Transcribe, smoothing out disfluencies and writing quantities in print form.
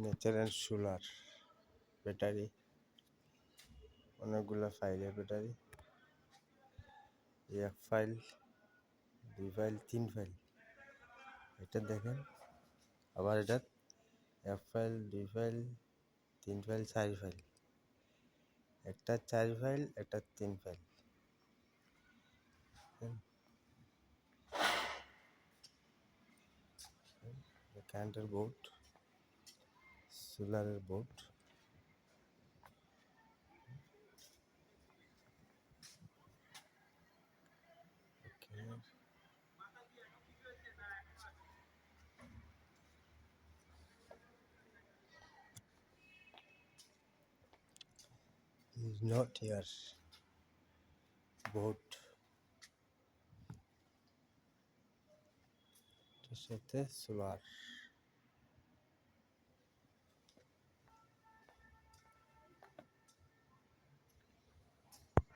Natural solar battery, অনেকগুলো ফাইলের battery, এক ফাইল, দুই ফাইল, তিন ফাইল। এটা দেখেন, আবার এটা এক ফাইল, দুই ফাইল, তিন ফাইল, চার ফাইল, একটা চার ফাইল, একটা তিন ফাইল। কারেন্টের বোর্ড, সোলারের board. Is not here. Board. এটার সাথে সোলার।